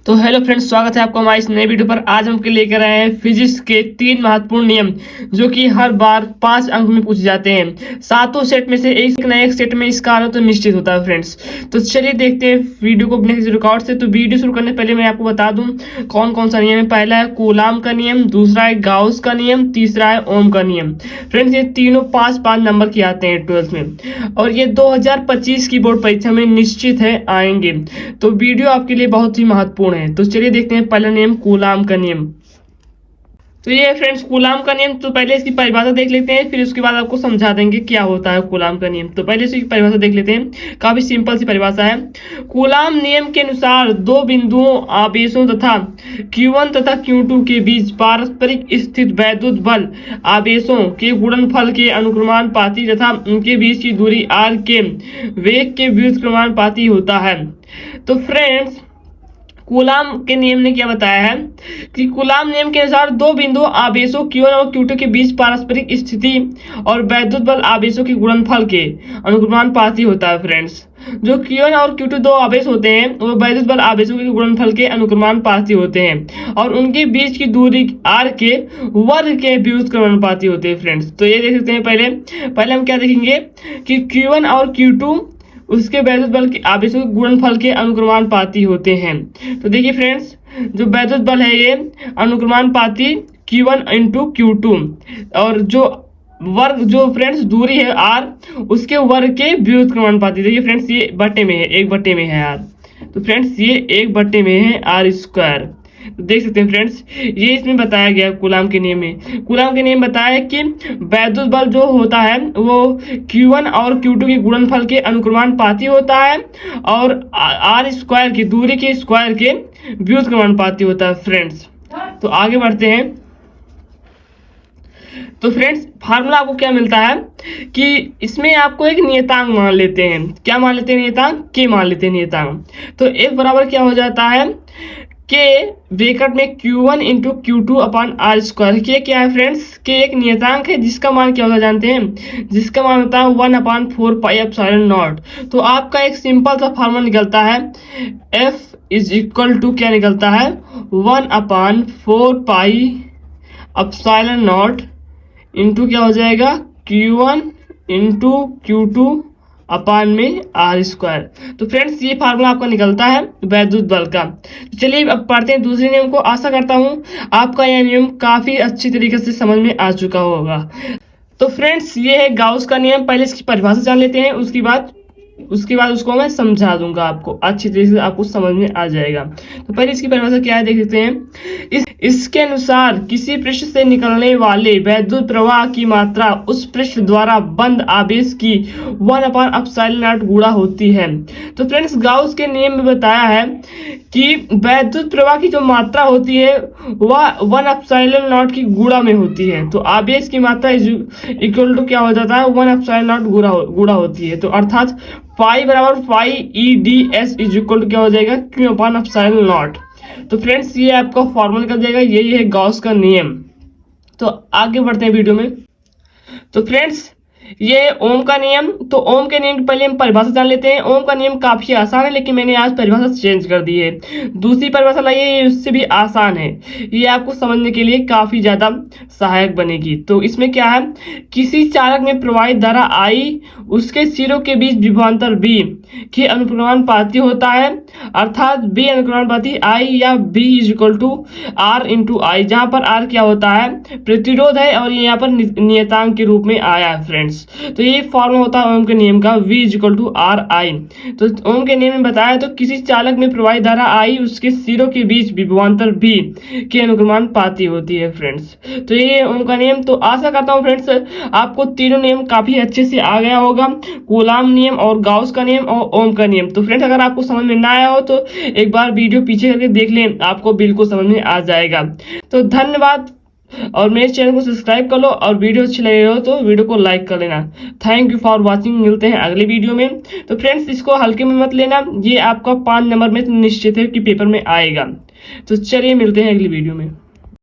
तो hello friends, स्वागत है आपको हमारे इस नए वीडियो पर। आज हम लेकर आए हैं फिजिक्स के 3 महत्वपूर्ण नियम जो कि हर बार 5 अंक में पूछे जाते हैं। सातों सेट में से एक न एक सेट में इसका आना तो निश्चित होता है फ्रेंड्स। तो चलिए देखते हैं वीडियो को अपने रिकॉर्ड से। तो वीडियो शुरू करने से पहले मैं आपको बता दूं कौन कौन सा नियम है। पहला है कूलाम का नियम, दूसरा है गाउस का नियम, तीसरा है ओम का नियम। फ्रेंड्स ये तीनों 5-5 नंबर के आते हैं 12th में, और ये 2025 की बोर्ड परीक्षा में निश्चित है आएंगे। तो वीडियो आपके लिए बहुत ही महत्वपूर्ण है। तो चलिए देखते हैं पहला नियम कूलाम का नियम। तो ये फ्रेंड्स कूलाम का नियम। तो पहले इसकी परिभाषा देख लेते हैं, फिर उसके बाद आपको समझा देंगे क्या होता है कूलाम का नियम। तो पहले इसकी परिभाषा देख लेते हैं। काफी सिंपल सी परिभाषा है। कूलाम नियम के अनुसार दो बिंदुओं आवेशों तथा Q1 तथा Q2 के बीच पारस्परिक स्थित वैद्युत बल आवेशों के गुणनफल के अनुक्रमानुपाती तथा उनके बीच की दूरी r के वेग के व्युत्क्रमानुपाती होता है। तो फ्रेंड्स कूलाम के नियम ने क्या बताया है कि कूलाम नियम के अनुसार दो बिंदु आवेशों Q1 और Q2 के बीच पारस्परिक स्थिति और वैद्युत बल आवेशों के गुणनफल के अनुक्रमानुपाती होता है। फ्रेंड्स जो Q1 और Q2 दो आवेश होते हैं वो वैद्युत बल आवेशों के गुणनफल के अनुक्रमानुपाती होते हैं और उनके बीच की दूरी r के वर्ग के व्युत्क्रमानुपाती होते हैं। फ्रेंड्स तो ये देख सकते हैं। पहले हम क्या देखेंगे कि Q1 और Q2 उसके वैद्युत बल के आवेशों के गुणनफल के अनुक्रमानुपाती होते हैं। तो देखिए फ्रेंड्स जो वैद्युत बल है ये अनुक्रमानुपाती Q1 इंटू Q2 और जो वर्ग जो फ्रेंड्स दूरी है r उसके वर्ग के व्युत्क्रमानुपाती। देखिए फ्रेंड्स ये बट्टे में है, 1/में है यार। तो फ्रेंड्स ये 1/में है r²। तो देख सकते हैं फ्रेंड्स ये इसमें बताया गया कूलाम के नियम में। कूलाम के नियम बताया कि वैद्युत बल जो होता है वो Q1 और Q2 के गुणनफल के अनुक्रमानुपाती होता है और r² की दूरी के स्क्वायर के व्युत्क्रमानुपाती होता है। फ्रेंड्स तो आगे बढ़ते हैं। तो फ्रेंड्स फार्मूला आपको क्या मिलता है कि इसमें आपको एक नियतांक मान लेते हैं। क्या मान लेते हैं? नियतांक के मान लेते हैं नियतांक। तो एक बराबर क्या हो जाता है के ब्रैकेट में Q1 into Q2 upon r²। के क्या है फ्रेंड्स? के एक नियतांक है जिसका मान क्या होता है जानते हैं? जिसका मान होता है 1/4 पाई एप्सिलॉन नॉट। तो आपका एक सिंपल सा फार्मूला निकलता है F इज इक्वल टू क्या निकलता है 1/4 पाई एप्सिलॉन नॉट इंटू क्या हो जाएगा Q1 इंटू Q2 अपान में r²। तो फ्रेंड्स ये फार्मूला आपका निकलता है वैद्युत बल का। तो चलिए अब पढ़ते हैं दूसरे नियम को। आशा करता हूँ आपका यह नियम काफी अच्छी तरीके से समझ में आ चुका होगा। तो फ्रेंड्स ये है गाउस का नियम। पहले इसकी परिभाषा जान लेते हैं, उसके बाद उसको मैं समझा दूंगा आपको, अच्छी तरीके से आपको समझ में आ जाएगा। तो पहले इसकी परिभाषा क्या है देख लेते हैं। इसके अनुसार किसी पृष्ठ से निकलने वाले वैद्युत प्रवाह की मात्रा उस पृष्ठ द्वारा बंद आवेश की 1/ε0 गुणा होती है। तो फ्रेंड्स गाउस के नियम में बताया है कि वैद्युत प्रवाह की जो मात्रा होती है वह 1/ε0 की गुणा में होती है। तो आवेश की मात्रा इक्वल टू क्या हो जाता है 1/ε0 गुणा होती है। तो अर्थात पाई बराबर पाई EDS इज इक्वल टू क्या हो जाएगा Q/ε0। तो फ्रेंड्स ये आपका फॉर्मूला निकल जाएगा। यही है गॉस का नियम। तो आगे बढ़ते हैं वीडियो में। तो फ्रेंड्स ये है ओम का नियम। तो ओम के नियम की पहले हम परिभाषा जान लेते हैं। ओम का नियम काफी आसान है लेकिन मैंने आज परिभाषा चेंज कर दी है। दूसरी परिभाषा लाई है, ये उससे भी आसान है। ये आपको समझने के लिए काफी ज्यादा सहायक बनेगी। तो इसमें क्या है, किसी चालक में प्रवाहित धारा I उसके सिरों के बीच विभवांतर B के अनुक्रमानुपाती होता है। अर्थात B अनुक्रमानुपाती I या B is equal to R into I, जहां पर R क्या होता है प्रतिरोध है और ये यहाँ पर नियतांक के रूप में आया है। फ्रेंड्स तो ये फॉर्मूला होता है ओम के नियम का V is equal to RI। तो ओम के नियम में बताया तो किसी चालक में प्रवाहित धारा I उसके सिरों के बीच विभवांतर B के अनुक्रमानुपाती होती है। फ्रेंड्स तो ये ओम का नियम। तो आशा करता हूँ फ्रेंड्स आपको तीनों नियम काफी अच्छे से आ गया होगा, कूलाम नियम और गाउस का नियम और ओम का नियम। तो फ्रेंड्स अगर आपको समझ में ना आया हो तो एक बार वीडियो पीछे करके देख लें, आपको बिल्कुल समझ में आ जाएगा। तो धन्यवाद और मेरे चैनल को सब्सक्राइब कर लो और वीडियो अच्छी लगे हो तो वीडियो को लाइक कर लेना। Thank you for watching. मिलते हैं अगले वीडियो में। तो फ्रेंड्स इसको हल्के में मत लेना, ये आपका 5 नंबर में निश्चित है कि पेपर में आएगा। तो चलिए मिलते हैं अगली वीडियो में।